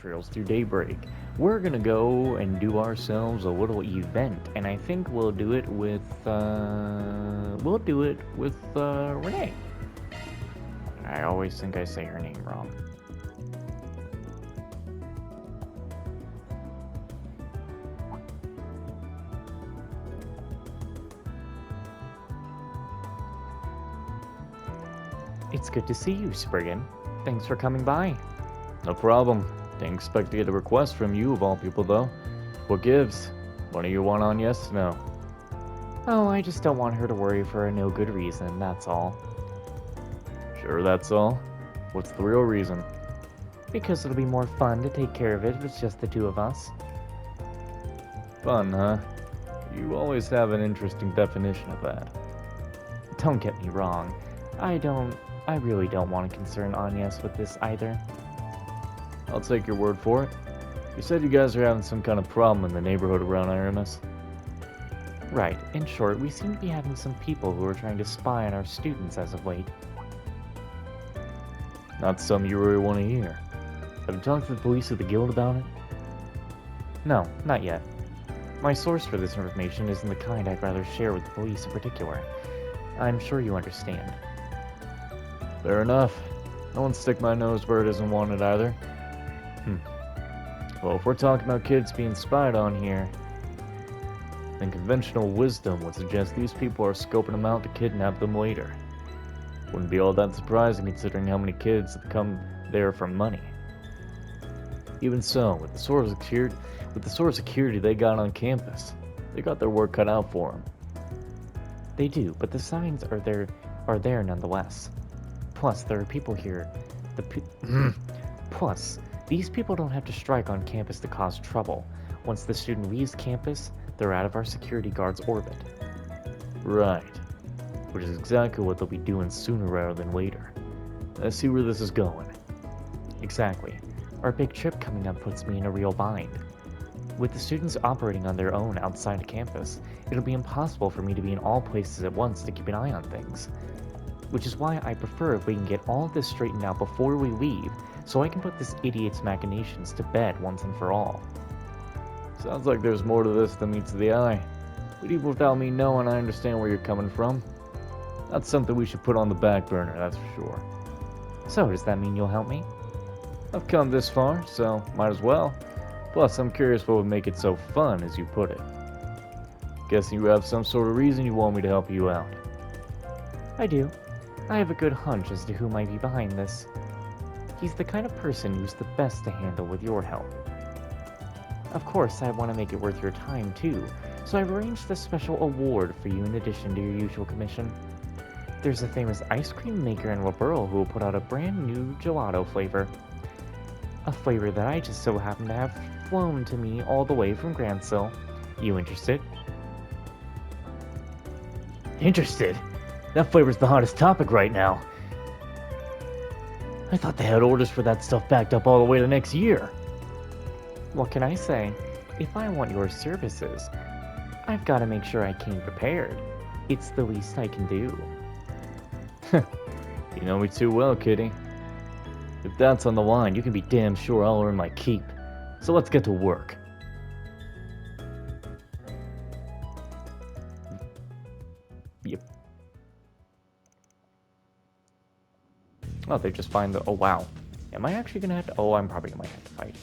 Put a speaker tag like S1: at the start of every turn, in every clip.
S1: trails through daybreak. We're gonna go and do ourselves a little event, and I think we'll do it with Renee. I always think I say her name wrong. It's good to see you, Spriggan. Thanks for coming by. No problem. Didn't expect to get a request from you of all people, though. What gives? One of you want on yes? No. Oh, I just don't want her to worry for a no good reason, that's all. Sure, that's all? What's the real reason? Because it'll be more fun to take care of it if it's just the two of us. Fun, huh? You always have an interesting definition of that. Don't get me wrong. I really don't want to concern Agnes with this either. I'll take your word for it. You said you guys are having some kind of problem in the neighborhood around Aramis. Right. In short, we seem to be having some people who are trying to spy on our students as of late. Not some you really want to hear. Have you talked to the police of the guild about it? No, not yet. My source for this information isn't the kind I'd rather share with the police in particular. I'm sure you understand. Fair enough. I won't stick my nose where it isn't wanted either. Well, if we're talking about kids being spied on here, then conventional wisdom would suggest these people are scoping them out to kidnap them later. Wouldn't be all that surprising considering how many kids have come there for money. Even so, with the sort of security they got on campus, they got their work cut out for them. They do, but the signs are there nonetheless. Plus, there are people here. Plus, these people don't have to strike on campus to cause trouble. Once the student leaves campus, they're out of our security guard's orbit. Right. Which is exactly what they'll be doing sooner rather than later. I see where this is going. Exactly. Our big trip coming up puts me in a real bind. With the students operating on their own outside of campus, it'll be impossible for me to be in all places at once to keep an eye on things. Which is why I prefer if we can get all of this straightened out before we leave, so I can put this idiot's machinations to bed once and for all. Sounds like there's more to this than meets the eye. But even without me knowing, I understand where you're coming from. That's something we should put on the back burner, that's for sure. So, does that mean you'll help me? I've come this far, so might as well. Plus, I'm curious what would make it so fun, as you put it. Guessing you have some sort of reason you want me to help you out. I do. I have a good hunch as to who might be behind this. He's the kind of person who's the best to handle with your help. Of course, I want to make it worth your time too, so I've arranged a special award for you in addition to your usual commission. There's a famous ice cream maker in Laburl who will put out a brand new gelato flavor. A flavor that I just so happen to have flown to me all the way from Gransill. You interested? Interested? That flavor's the hottest topic right now. I thought they had orders for that stuff backed up all the way to next year. What can I say? If I want your services, I've got to make sure I came prepared. It's the least I can do. You know me too well, kitty. If that's on the line, you can be damn sure I'll earn my keep. So let's get to work. Yep. Oh, they just find the... Oh, wow. Am I actually gonna have to... Oh, I'm probably gonna have to fight.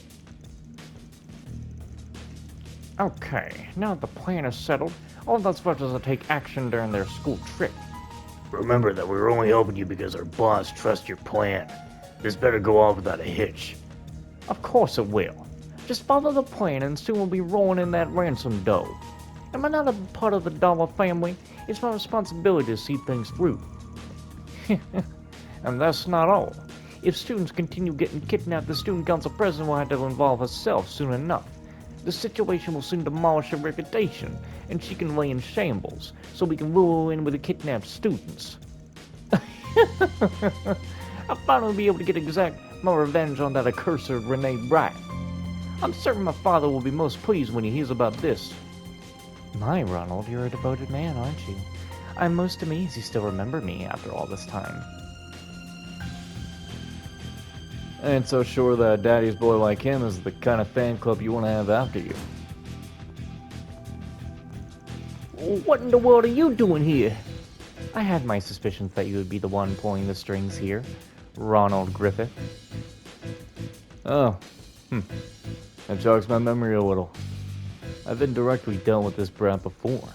S1: Okay, now that the plan is settled, all that's left is to take action during their school trip. Remember that we were only helping you because our boss trusts your plan. This better go off without a hitch. Of course it will. Just follow the plan and soon we'll be rolling in that ransom dough. Am I not a part of the Dollar family? It's my responsibility to see things through. And that's not all. If students continue getting kidnapped, the student council president will have to involve herself soon enough. The situation will soon demolish her reputation, and she can lay in shambles, so we can rule in with the kidnapped students. I'll finally be able to exact my revenge on that accursed Renne brat. I'm certain my father will be most pleased when he hears about this. My, Ronald, you're a devoted man, aren't you? I'm most amazed you still remember me after all this time. I ain't so sure that a daddy's boy like him is the kind of fan club you want to have after you.
S2: What in the world are you doing here?
S1: I had my suspicions that you would be the one pulling the strings here, Ronald Griffith. Oh, that jogs my memory a little. I've indirectly dealt with this brat before.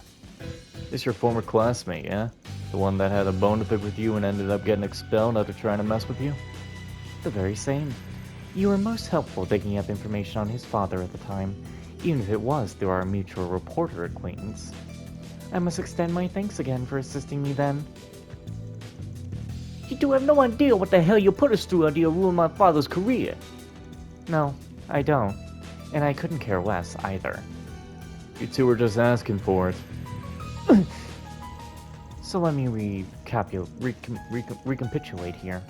S1: This your former classmate, yeah? The one that had a bone to pick with you and ended up getting expelled after trying to mess with you?
S2: The very same. You were most helpful digging up information on his father at the time, even if it was through our mutual reporter acquaintance. I must extend my thanks again for assisting me then. You do have no idea what the hell you put us through after you ruined my father's career.
S1: No, I don't. And I couldn't care less, either.
S3: You two were just asking for it.
S1: So let me recapitulate here.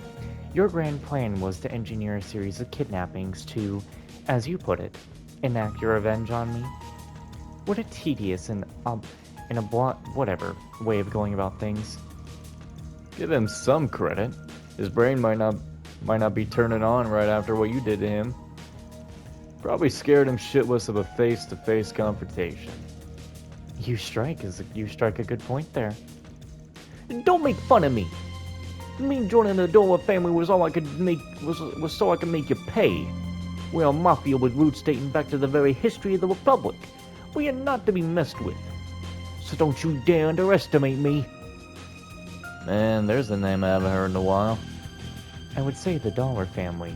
S1: Your grand plan was to engineer a series of kidnappings to, as you put it, enact your revenge on me? What a tedious and whatever way of going about things.
S3: Give him some credit. His brain might not be turning on right after what you did to him. Probably scared him shitless of a face-to-face confrontation.
S1: You strike a good point there.
S2: Don't make fun of me. Me joining the Dola family was all I could make was so I could make you pay. We're a mafia with roots dating back to the very history of the Republic. We are not to be messed with. So don't you dare underestimate me.
S3: Man, there's a name I haven't heard in a while.
S1: I would say the Dollar family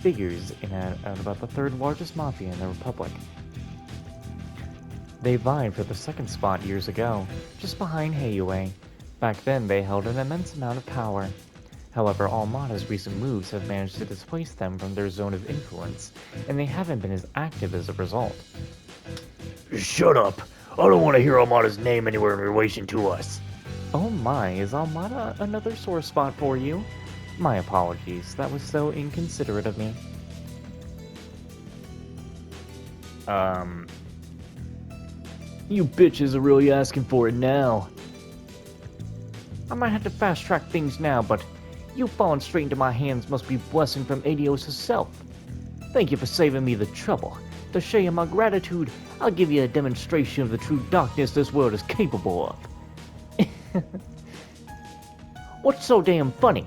S1: figures in at about the third largest mafia in the Republic. They vied for the second spot years ago, just behind Heiue. Back then, they held an immense amount of power. However, Almada's recent moves have managed to displace them from their zone of influence, and they haven't been as active as a result.
S2: Shut up! I don't want to hear Almada's name anywhere in relation to us.
S1: Oh my, is Almada another sore spot for you? My apologies, that was so inconsiderate of me.
S2: You bitches are really asking for it now. I might have to fast-track things now, but you falling straight into my hands must be a blessing from Adios herself. Thank you for saving me the trouble. To show you my gratitude, I'll give you a demonstration of the true darkness this world is capable of. What's so damn funny?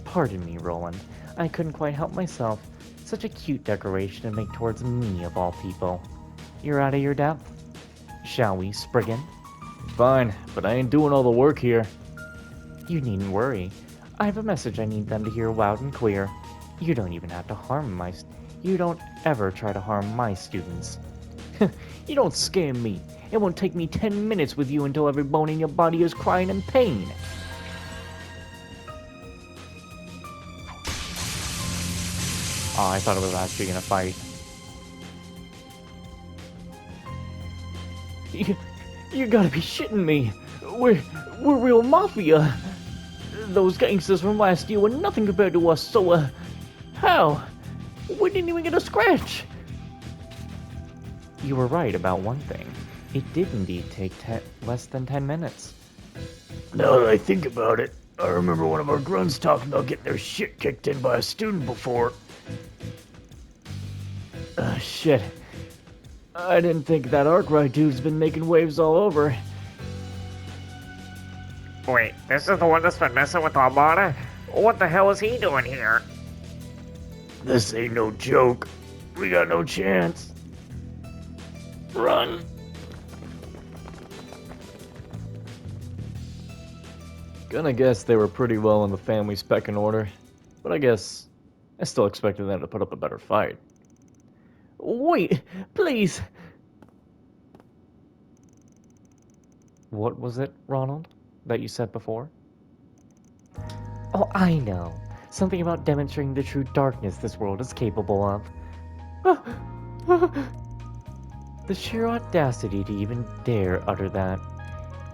S1: Pardon me, Roland. I couldn't quite help myself. Such a cute decoration to make towards me, of all people. You're out of your depth? Shall we, Spriggan?
S3: Fine, but I ain't doing all the work here.
S1: You needn't worry. I have a message I need them to hear loud and clear. You don't even have to You don't ever try to harm my students.
S2: You don't scare me. It won't take me 10 minutes with you until every bone in your body is crying in pain.
S1: Oh, I thought it was actually gonna fight.
S2: You gotta be shitting me. We're real mafia. Those gangsters from last year were nothing compared to us, so, how? We didn't even get a scratch.
S1: You were right about one thing. It did indeed take less than 10 minutes.
S2: Now that I think about it, I remember one of our grunts talking about getting their shit kicked in by a student before. Shit. I didn't think that Arkwright dude's been making waves all over.
S4: Wait, this is the one that's been messing with Almada? What the hell is he doing here?
S2: This ain't no joke. We got no chance. Run.
S3: Gonna guess they were pretty well in the family's pecking order, but I guess I still expected them to put up a better fight.
S2: Wait, please.
S1: What was it, Ronald, that you said before?
S2: Oh, I know. Something about demonstrating the true darkness this world is capable of. The sheer audacity to even dare utter that.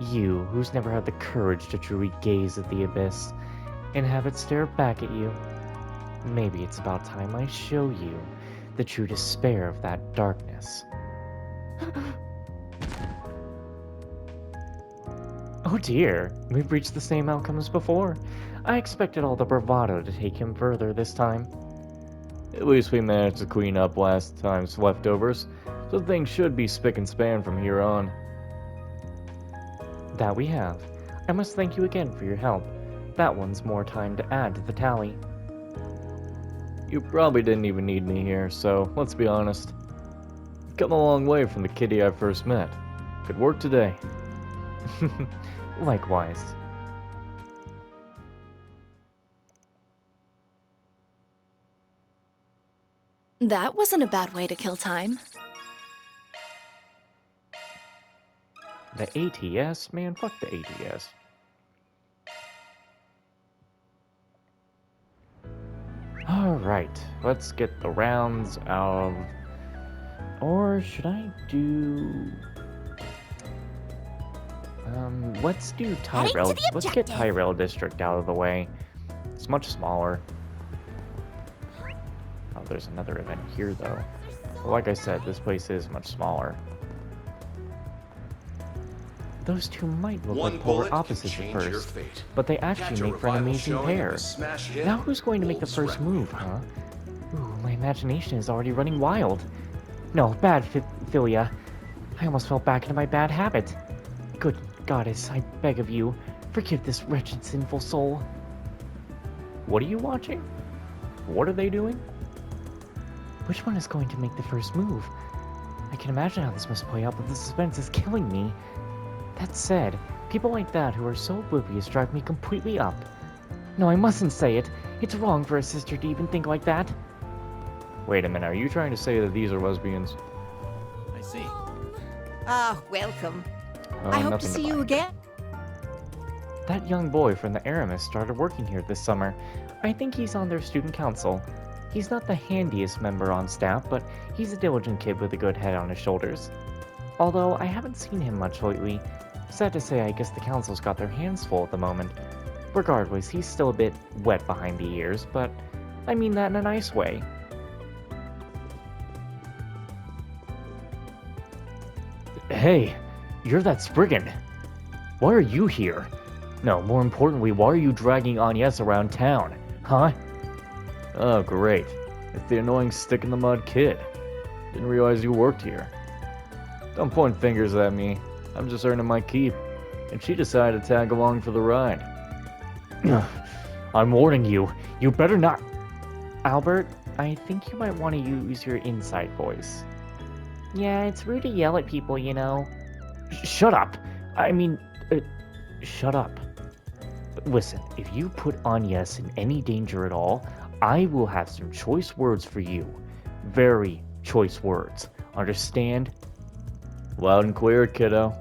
S2: You, who's never had the courage to truly gaze at the abyss, and have it stare back at you. Maybe it's about time I show you the true despair of that darkness. Oh dear, we've reached the same outcome as before. I expected all the bravado to take him further this time.
S3: At least we managed to clean up last time's leftovers, so things should be spick and span from here on.
S1: That we have. I must thank you again for your help. That one's more time to add to the tally.
S3: You probably didn't even need me here, so let's be honest. You've come a long way from the kitty I first met. Good work today.
S1: Likewise.
S5: That wasn't a bad way to kill time.
S1: The ATS? Man, fuck the ATS. Alright, let's get the rounds of... Or should I do... let's do Tyrell. Let's get Tyrell District out of the way. It's much smaller. Oh, there's another event here, though. Well, like I said, this place is much smaller. Those two might look like polar opposites at first, but they actually make for an amazing pair. Now who's going to make the first move, huh? Ooh, my imagination is already running wild. No, bad, Philia. I almost fell back into my bad habit. Good goddess, I beg of you, forgive this wretched sinful soul.
S3: What are you watching? What are they doing?
S1: Which one is going to make the first move? I can imagine how this must play out, but the suspense is killing me. That said, people like that who are so oblivious drive me completely up. No, I mustn't say it. It's wrong for a sister to even think like that.
S3: Wait a minute, are you trying to say that these are lesbians?
S6: I see.
S7: Welcome.
S3: Oh,
S7: I hope to
S3: nothing
S7: see you
S3: buy.
S7: again.
S1: That young boy from the Aramis started working here this summer. I think he's on their student council. He's not the handiest member on staff, but he's a diligent kid with a good head on his shoulders. Although I haven't seen him much lately. Sad to say, I guess the council's got their hands full at the moment. Regardless, he's still a bit wet behind the ears, but I mean that in a nice way. Hey, you're that Spriggan. Why are you here? No, more importantly, why are you dragging Agnes around town? Huh?
S3: Oh, great. It's the annoying stick-in-the-mud kid. Didn't realize you worked here. Don't point fingers at me. I'm just earning my keep. And she decided to tag along for the ride.
S1: I'm warning you, you better not... Albert, I think you might want to use your inside voice. Yeah, it's rude to yell at people, you know. Shut up! Shut up. Listen, if you put Agnes in any danger at all, I will have some choice words for you. Very choice words. Understand?
S3: Loud and clear, kiddo.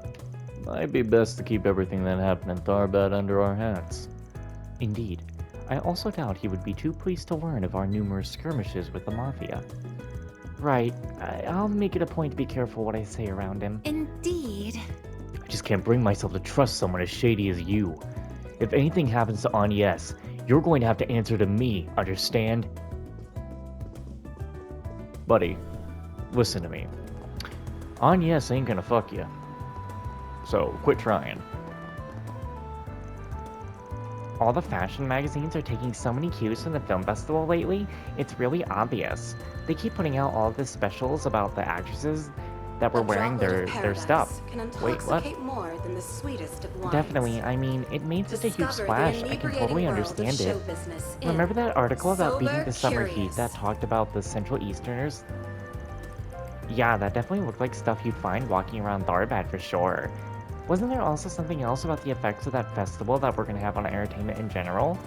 S3: Might be best to keep everything that happened in Tharbad under our hats.
S1: Indeed. I also doubt he would be too pleased to learn of our numerous skirmishes with the Mafia. Right. I'll make it a point to be careful what I say around him.
S5: Indeed.
S1: I just can't bring myself to trust someone as shady as you. If anything happens to Agnes, you're going to have to answer to me, understand?
S3: Buddy, listen to me. Agnes ain't gonna fuck you. So, quit trying.
S1: All the fashion magazines are taking so many cues from the film festival lately, it's really obvious. They keep putting out all the specials about the actresses that were wearing their stuff. Wait, what?
S8: More than the sweetest of wines.
S1: Definitely, I mean, it made such a huge
S8: Discover the
S1: splash, I can totally
S8: inebriating world of
S1: understand it.
S8: show business in
S1: Remember that article about beating
S8: Sober
S1: the summer heat
S8: Curious.
S1: that talked about the Central Easterners? Yeah, that definitely looked like stuff you'd find walking around Tharbad for sure. Wasn't there also something else about the effects of that festival that we're gonna have on entertainment in general?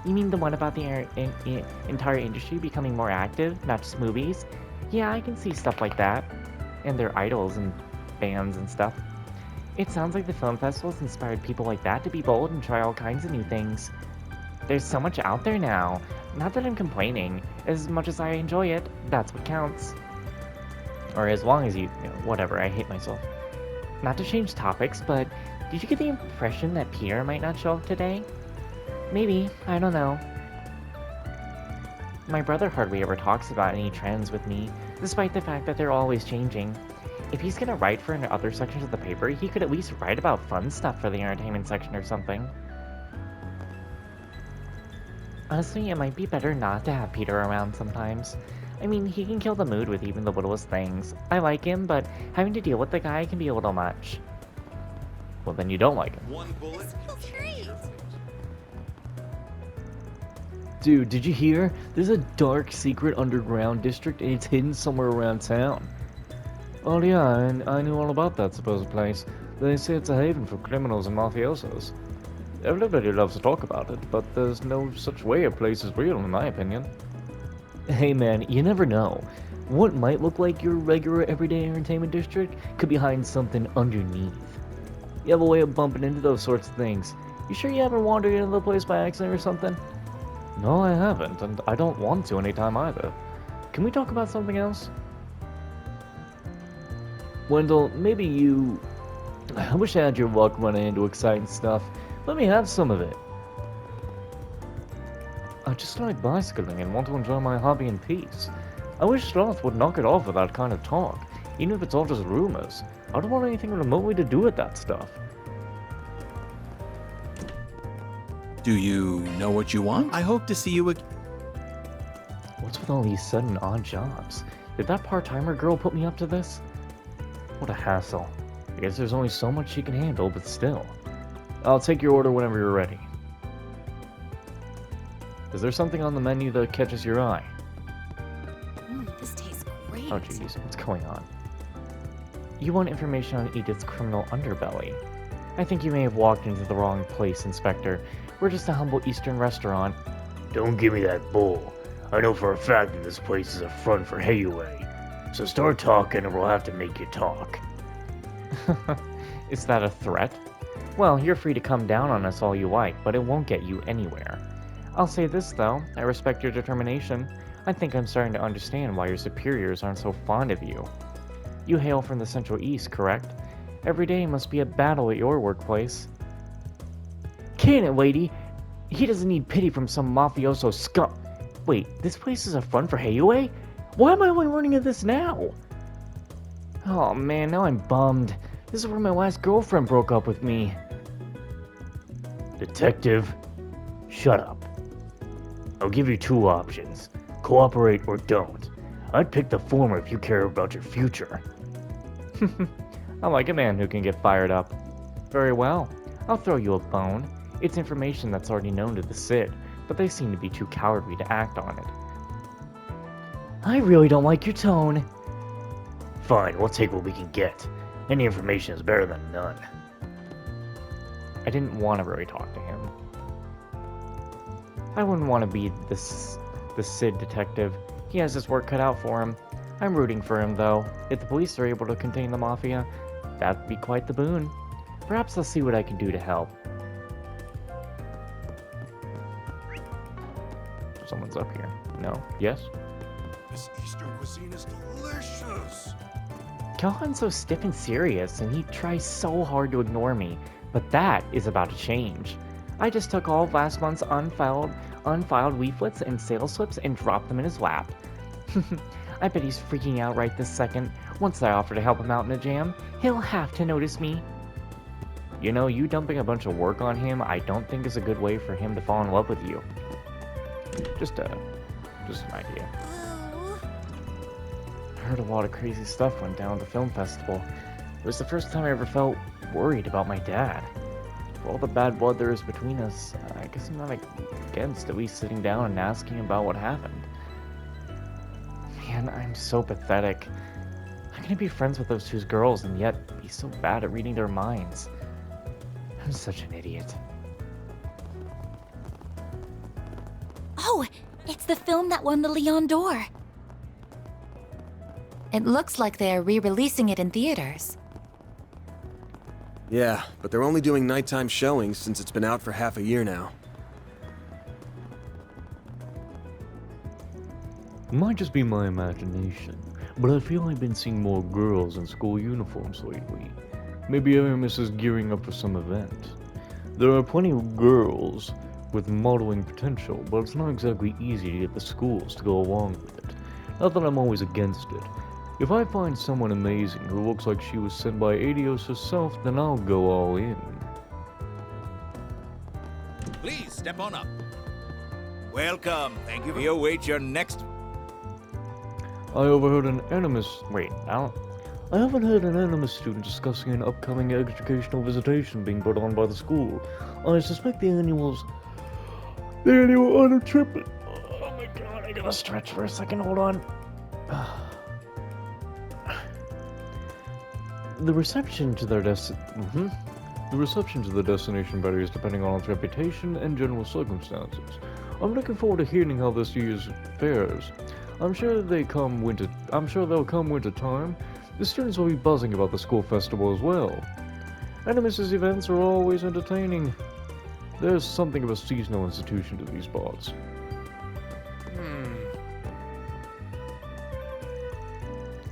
S1: You mean the one about the entire industry becoming more active, not just movies? Yeah, I can see stuff like that. And their idols and bands and stuff. It sounds like the film festivals inspired people like that to be bold and try all kinds of new things. There's so much out there now. Not that I'm complaining. As much as I enjoy it, that's what counts. Or as long as you know, whatever, I hate myself. Not to change topics, but did you get the impression that Pierre might not show up today? Maybe, I don't know. My brother hardly ever talks about any trends with me, despite the fact that they're always changing. If he's gonna write for other sections of the paper, he could at least write about fun stuff for the entertainment section or something. Honestly, it might be better not to have Peter around sometimes. I mean, he can kill the mood with even the littlest things. I like him, but having to deal with the guy can be a little much.
S3: Well, then you don't like him.
S6: One bullet.
S2: Dude, did you hear? There's a dark, secret underground district, and it's hidden somewhere around town.
S3: Oh yeah, and I knew all about that supposed place. They say it's a haven for criminals and mafiosos. Everybody loves to talk about it, but there's no such way a place is real, in my opinion.
S2: Hey man, you never know. What might look like your regular everyday entertainment district could be hiding something underneath. You have a way of bumping into those sorts of things. You sure you haven't wandered into the place by accident or something?
S3: No, I haven't, and I don't want to anytime either. Can we talk about something else?
S2: Wendell, maybe you... I wish I had your luck running into exciting stuff. Let me have some of it.
S3: I just like bicycling and want to enjoy my hobby in peace. I wish Sloth would knock it off with that kind of talk, even if it's all just rumors. I don't want anything remotely to do with that stuff.
S6: Do you know what you want?
S9: I hope to see you again.
S1: What's with all these sudden odd jobs? Did that part-timer girl put me up to this? What a hassle. I guess there's only so much she can handle, but still.
S3: I'll take your order whenever you're ready. Is there something on the menu that catches your eye?
S5: This tastes great.
S1: Oh jeez, what's going on? You want information on Edith's criminal underbelly? I think you may have walked into the wrong place, Inspector. We're just a humble Eastern restaurant.
S10: Don't give me that bull. I know for a fact that this place is a front for Hayaway. So start talking or we'll have to make you talk.
S1: Is that a threat? Well, you're free to come down on us all you like, but it won't get you anywhere. I'll say this though, I respect your determination. I think I'm starting to understand why your superiors aren't so fond of you. You hail from the Central East, correct? Every day must be a battle at your workplace.
S2: Can it, lady? He doesn't need pity from some mafioso scum. Wait, this place is a front for Hayaway? Why am I only learning of this now? Oh man, now I'm bummed. This is where my last girlfriend broke up with me.
S10: Detective, shut up. I'll give you two options. Cooperate or don't. I'd pick the former if you care about your future.
S1: I like a man who can get fired up. Very well. I'll throw you a bone. It's information that's already known to the Cid, but they seem to be too cowardly to act on it.
S2: I really don't like your tone.
S10: Fine, we'll take what we can get. Any information is better than none.
S1: I didn't want to really talk to him. I wouldn't want to be the Cid detective. He has his work cut out for him. I'm rooting for him, though. If the police are able to contain the Mafia, that'd be quite the boon. Perhaps I'll see what I can do to help. Someone's up here. No? Yes?
S6: This Eastern cuisine is delicious.
S1: Calhoun's so stiff and serious, and he tries so hard to ignore me. But that is about to change. I just took all of last month's unfiled leaflets and sales slips and dropped them in his lap. I bet he's freaking out right this second. Once I offer to help him out in a jam, he'll have to notice me. You know, you dumping a bunch of work on him, I don't think is a good way for him to fall in love with you. Just an idea. I heard a lot of crazy stuff went down at the film festival. It was the first time I ever felt worried about my dad. For all the bad blood there is between us, I guess I'm not against at least sitting down and asking about what happened. Man, I'm so pathetic. How can I be friends with those two girls and yet be so bad at reading their minds? I'm such an idiot.
S5: Oh, it's the film that won the Leon d'Or. It looks like they are re-releasing it in theaters.
S9: Yeah, but they're only doing nighttime showings since it's been out for half a year now.
S3: It might just be my imagination, but I feel I've been seeing more girls in school uniforms lately. Maybe Aramis is gearing up for some event. There are plenty of girls with modeling potential, but it's not exactly easy to get the schools to go along with it. Not that I'm always against it. If I find someone amazing who looks like she was sent by Adios herself, then I'll go all in.
S6: Please step on up.
S11: Welcome. Thank you. We await your next.
S3: I overheard an animus. Wait, I haven't heard an animus student discussing an upcoming educational visitation being put on by the school. I suspect the annual on a trip. Oh my god, I gotta stretch for a second. Hold on. The reception to their destination varies depending on its reputation and general circumstances. I'm looking forward to hearing how this year's fares. I'm sure they'll come winter time. The students will be buzzing about the school festival as well. Animus's events are always entertaining. There's something of a seasonal institution to these parts.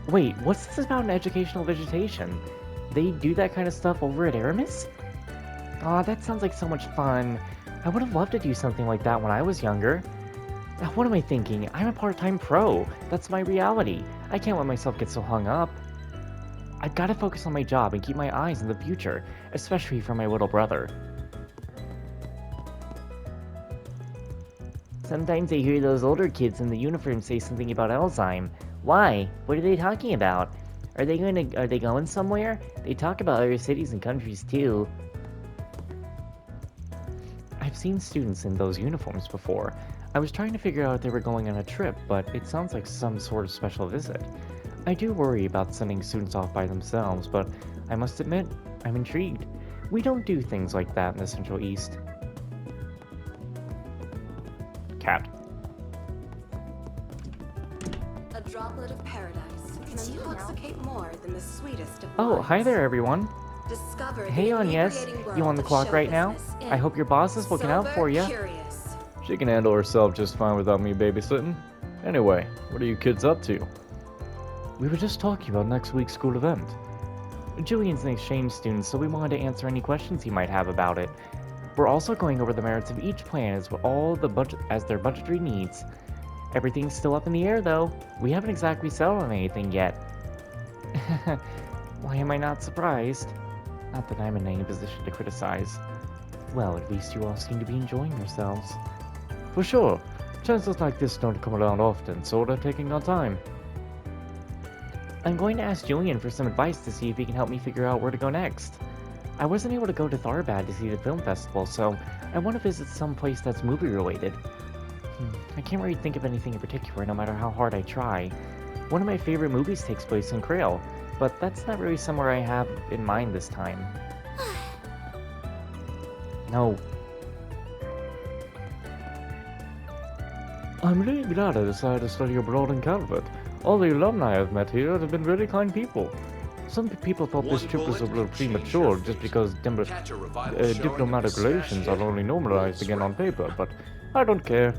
S1: Wait, what's this about an educational vegetation? They do that kind of stuff over at Aramis? Aw, that sounds like so much fun. I would have loved to do something like that when I was younger. What am I thinking? I'm a part-time pro. That's my reality. I can't let myself get so hung up. I've got to focus on my job and keep my eyes on the future, especially for my little brother. Sometimes I hear those older kids in the uniform say something about Alzheimer's. Why? What are they talking about? Are they going somewhere? They talk about other cities and countries too. I've seen students in those uniforms before. I was trying to figure out if they were going on a trip, but it sounds like some sort of special visit. I do worry about sending students off by themselves, but I must admit, I'm intrigued. We don't do things like that in the Central East. Cat.
S8: A droplet of paradise can intoxicate more than the sweetest of
S1: Oh,
S8: wines.
S1: hi there, everyone.
S8: Discover
S1: Hey,
S8: the
S1: Agnes.
S8: inebriating world
S1: You on the
S8: of
S1: clock
S8: show
S1: right now?
S8: business in
S1: I hope your boss is looking out
S8: Sober
S1: for you.
S8: Curious.
S3: She can handle herself just fine without me babysitting. Anyway, what are you kids up to? We were just talking about next week's school event.
S1: Julian's an exchange student, so we wanted to answer any questions he might have about it. We're also going over the merits of each plan as their budgetary needs. Everything's still up in the air, though. We haven't exactly settled on anything yet. Why am I not surprised? Not that I'm in any position to criticize. Well, at least you all seem to be enjoying yourselves.
S3: For sure. Chances like this don't come around often, so we're taking our time.
S1: I'm going to ask Julian for some advice to see if he can help me figure out where to go next. I wasn't able to go to Tharbad to see the film festival, so I want to visit some place that's movie-related. I can't really think of anything in particular, no matter how hard I try. One of my favorite movies takes place in Krail, but that's not really somewhere I have in mind this time. No.
S3: I'm really glad I decided to study abroad in Calvert. All the alumni I've met here have been really kind people. Some people thought this trip was a little premature just because diplomatic relations are only normalized again on paper, but I don't care.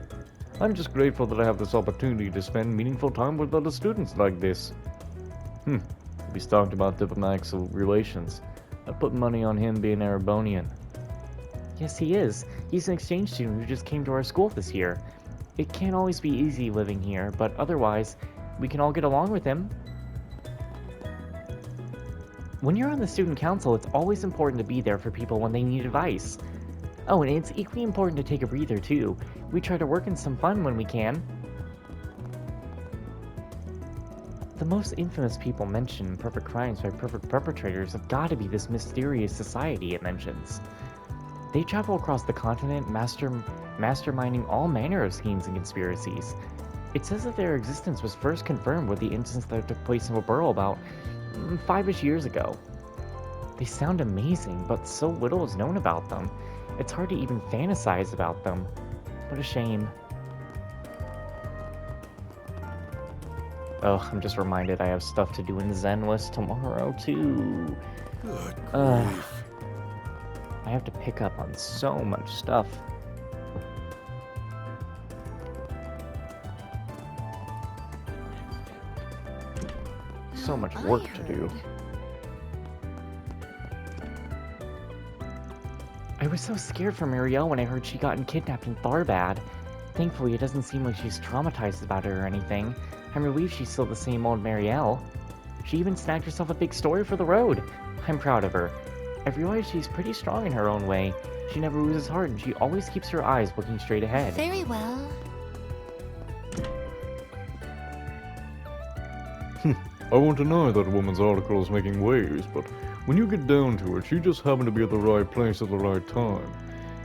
S3: I'm just grateful that I have this opportunity to spend meaningful time with other students like this. He's talking about diplomatic relations. I put money on him being Arabonian.
S1: Yes, he is. He's an exchange student who just came to our school this year. It can't always be easy living here, but otherwise, we can all get along with him. When you're on the student council, it's always important to be there for people when they need advice. Oh, and it's equally important to take a breather, too. We try to work in some fun when we can. The most infamous people mentioned in Perfect Crimes by Perfect Perpetrators have got to be this mysterious society it mentions. They travel across the continent, masterminding all manner of schemes and conspiracies. It says that their existence was first confirmed with the incidents that took place in Wilbur about 5-ish years ago. They sound amazing, but so little is known about them. It's hard to even fantasize about them. What a shame. Oh, I'm just reminded I have stuff to do in Zenless tomorrow, too.
S9: Good grief.
S1: I have to pick up on so much stuff. So much work to do. I was so scared for Marielle when I heard she gotten kidnapped in Tharbad. Thankfully, it doesn't seem like she's traumatized about it or anything. I'm relieved she's still the same old Marielle. She even snagged herself a big story for the road. I'm proud of her. I've realized she's pretty strong in her own way. She never loses heart and she always keeps her eyes looking straight ahead.
S5: Very well.
S3: I won't deny that woman's article is making waves, but when you get down to it, she just happened to be at the right place at the right time.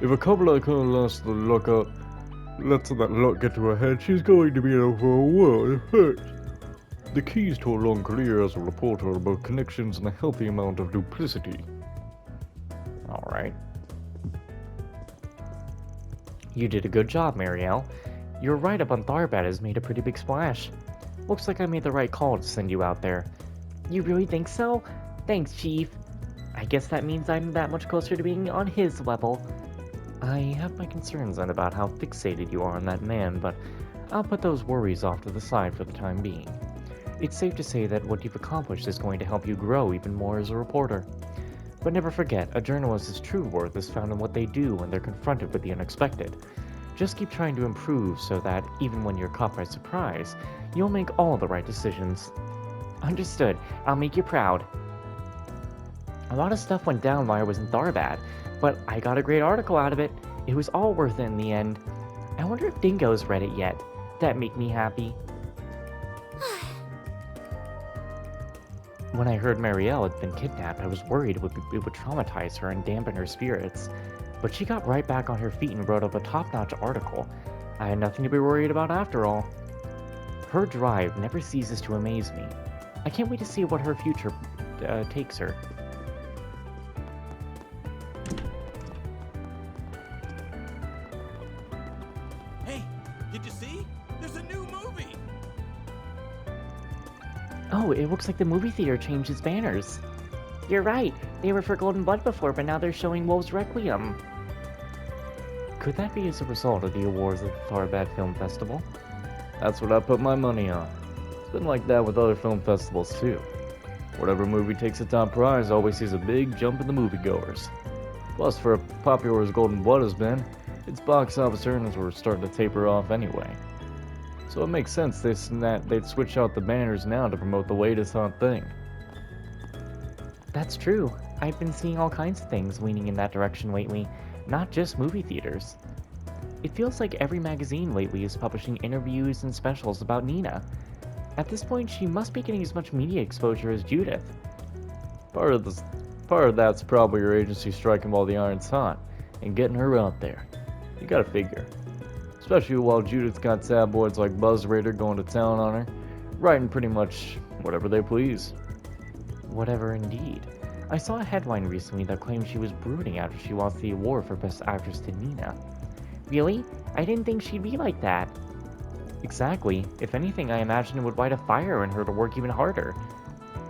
S3: If a couple like her lets that luck get to her head, she's going to be in for a world of hurt. The keys to a long career as a reporter are both connections and a healthy amount of duplicity.
S1: Alright. You did a good job, Marielle. Your write-up on Tharbad has made a pretty big splash. Looks like I made the right call to send you out there. You really think so? Thanks, Chief. I guess that means I'm that much closer to being on his level. I have my concerns about how fixated you are on that man, but I'll put those worries off to the side for the time being. It's safe to say that what you've accomplished is going to help you grow even more as a reporter. But never forget, a journalist's true worth is found in what they do when they're confronted with the unexpected. Just keep trying to improve so that, even when you're caught by surprise, you'll make all the right decisions. Understood. I'll make you proud. A lot of stuff went down while I was in Tharbad, but I got a great article out of it. It was all worth it in the end. I wonder if Dingo's read it yet. That'd make me happy. When I heard Marielle had been kidnapped, I was worried it would traumatize her and dampen her spirits. But she got right back on her feet and wrote up a top-notch article. I had nothing to be worried about after all. Her drive never ceases to amaze me. I can't wait to see what her future takes her.
S11: Hey, did you see? There's a new movie!
S1: Oh, it looks like the movie theater changed its banners. You're right. They were for Golden Blood before, but now they're showing Wolves Requiem. Could that be as a result of the awards at the Tharbad Film Festival?
S3: That's what I put my money on. It's been like that with other film festivals too. Whatever movie takes the top prize always sees a big jump in the moviegoers. Plus, for as popular as Golden Blood has been, its box office earnings were starting to taper off anyway. So it makes sense they'd switch out the banners now to promote the latest hot thing.
S1: That's true. I've been seeing all kinds of things leaning in that direction lately, not just movie theaters. It feels like every magazine lately is publishing interviews and specials about Nina. At this point, she must be getting as much media exposure as Judith.
S3: Part of that's probably your agency striking while the iron's hot and getting her out there. You gotta figure. Especially while Judith's got tabloids like BuzzRadar going to town on her, writing pretty much whatever they please.
S1: Whatever indeed. I saw a headline recently that claimed she was brooding after she lost the award for Best Actress to Nina. Really? I didn't think she'd be like that. Exactly. If anything, I imagine it would light a fire in her to work even harder.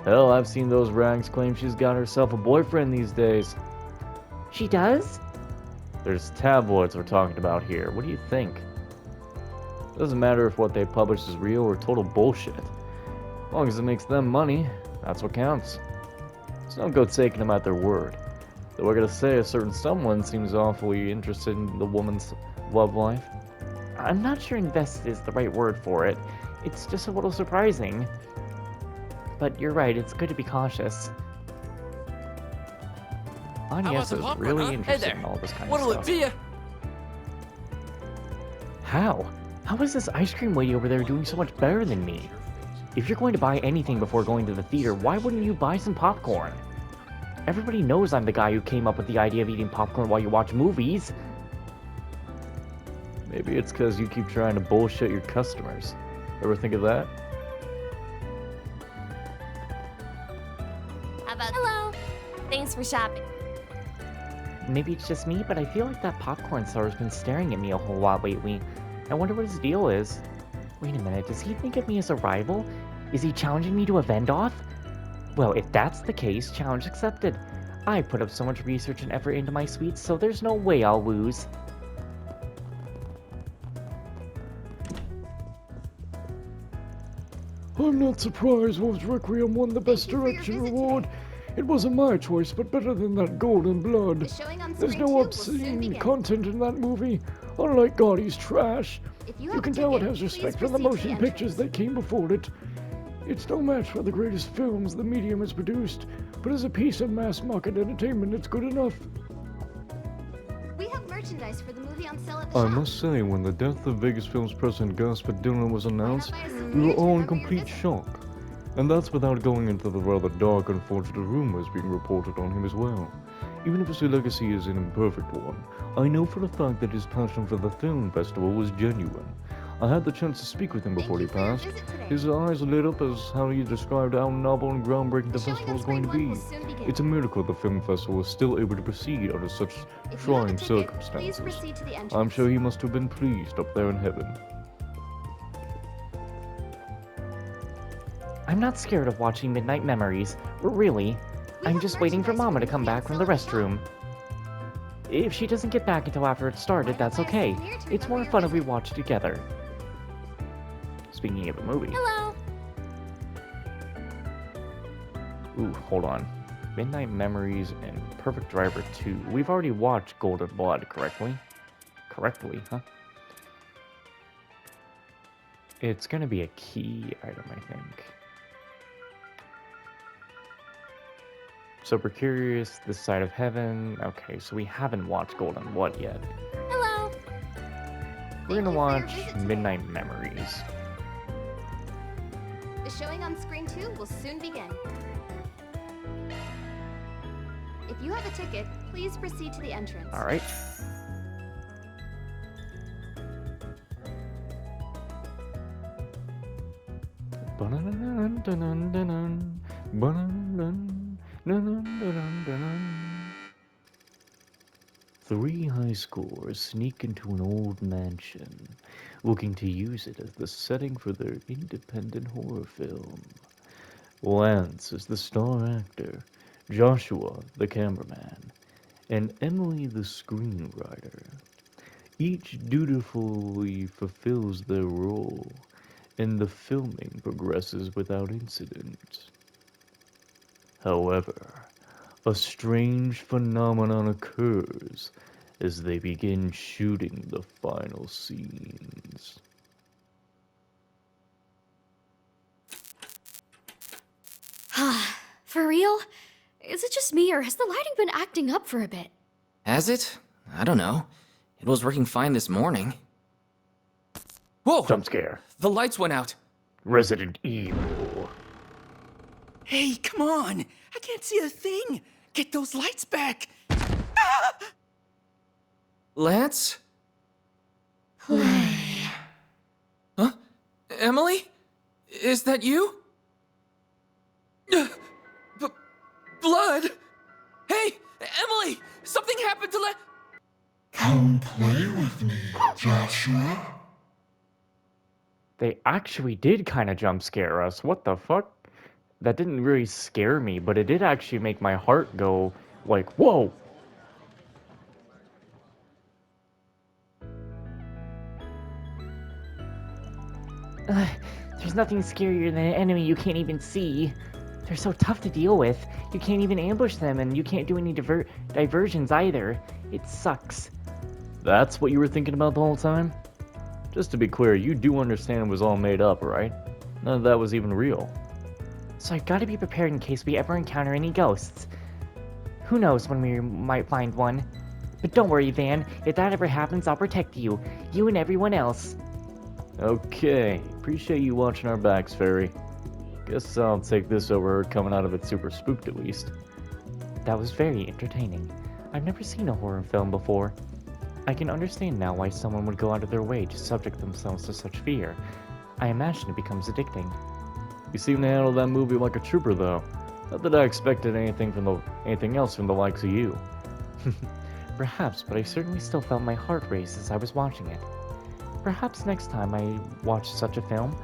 S3: Hell, I've seen those rags claim she's got herself a boyfriend these days.
S1: She does?
S3: There's tabloids we're talking about here. What do you think? Doesn't matter if what they publish is real or total bullshit. As long as it makes them money, that's what counts. So don't go taking them at their word. Though I gotta say, a certain someone seems awfully interested in the woman's love life.
S1: I'm not sure invested is the right word for it. It's just a little surprising. But you're right, it's good to be cautious. Agnes is really interested in all this kind of stuff.
S12: What'll it be?
S1: How? How is this ice cream lady over there doing so much better than me? If you're going to buy anything before going to the theater, why wouldn't you buy some popcorn? Everybody knows I'm the guy who came up with the idea of eating popcorn while you watch movies.
S3: Maybe it's because you keep trying to bullshit your customers. Ever think of that?
S13: How about hello? Thanks for shopping.
S1: Maybe it's just me, but I feel like that popcorn seller's been staring at me a whole lot lately. I wonder what his deal is. Wait a minute, does he think of me as a rival? Is he challenging me to a vend-off? Well, if that's the case, challenge accepted. I put up so much research and effort into my sweets, so there's no way I'll lose.
S3: I'm not surprised Wolves Requiem won the Best Direction award. It wasn't my choice, but better than that Golden Blood. There's no obscene content in that movie, unlike Gaudy's trash. You can tell it has respect for the motion pictures that came before it. It's no match for the greatest films the medium has produced, but as a piece of mass market entertainment, it's good enough.
S13: We have merchandise for the movie on sale at
S3: I must say, when the death of Vegas Films president Gaspar Dillon was announced, we were all in complete shock. And that's without going into the rather dark, unfortunate rumors being reported on him as well. Even if his legacy is an imperfect one, I know for a fact that his passion for the film festival was genuine. I had the chance to speak with him before he passed. His eyes lit up as how he described how novel and groundbreaking the festival was going to be. It's a miracle the film festival was still able to proceed under such trying circumstances. I'm sure he must have been pleased up there in heaven.
S1: I'm not scared of watching Midnight Memories, really. I'm just waiting for Mama to come back from the restroom. If she doesn't get back until after it started, that's okay. It's more fun if we watch together. Speaking of a movie.
S13: Hello.
S1: Ooh, hold on. Midnight Memories and Perfect Driver 2. We've already watched Golden Blood, correctly? Correctly, huh? It's gonna be a key item, I think. So we're curious, This Side of Heaven. Okay, so we haven't watched Golden Blood yet.
S13: Hello.
S1: We're gonna watch Midnight Memories.
S13: The showing on screen 2 will soon begin. If you have a ticket, please proceed to the entrance.
S1: Alright. Three high schoolers sneak into an old mansion, looking to use it as the setting for their independent horror film. Lance is the star actor, Joshua the cameraman, and Emily the screenwriter. Each dutifully fulfills their role, and the filming progresses without incident. However, a strange phenomenon occurs as they begin shooting the final scenes.
S12: For real? Is it just me, or has the lighting been acting up for a bit?
S14: Has it? I don't know. It was working fine this morning. Whoa!
S10: Jump scare.
S14: The lights went out.
S10: Resident Evil.
S11: Hey, come on! I can't see a thing! Get those lights back! Ah!
S14: Lance? Huh? Emily? Is that you? Blood? Hey, Emily! Something happened to
S15: Come play with me, Joshua.
S1: They actually did kind of jump scare us. What the fuck? That didn't really scare me, but it did actually make my heart go like, whoa! There's nothing scarier than an enemy you can't even see. They're so tough to deal with. You can't even ambush them, and you can't do any diversions either. It sucks.
S3: That's what you were thinking about the whole time? Just to be clear, you do understand it was all made up, right? None of that was even real.
S1: So I've got to be prepared in case we ever encounter any ghosts. Who knows when we might find one. But don't worry, Van. If that ever happens, I'll protect you. You and everyone else.
S3: Okay, appreciate you watching our backs, Fairy. Guess I'll take this over her coming out of it super spooked at least.
S1: That was very entertaining. I've never seen a horror film before. I can understand now why someone would go out of their way to subject themselves to such fear. I imagine it becomes addicting.
S3: You seem to handle that movie like a trooper, though. Not that I expected anything else from the likes of you.
S1: Perhaps, but I certainly still felt my heart race as I was watching it. Perhaps next time I watch such a film,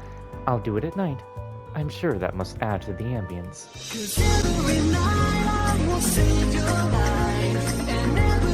S1: I'll do it at night. I'm sure that must add to the ambience. 'Cause every night I will save your life, and every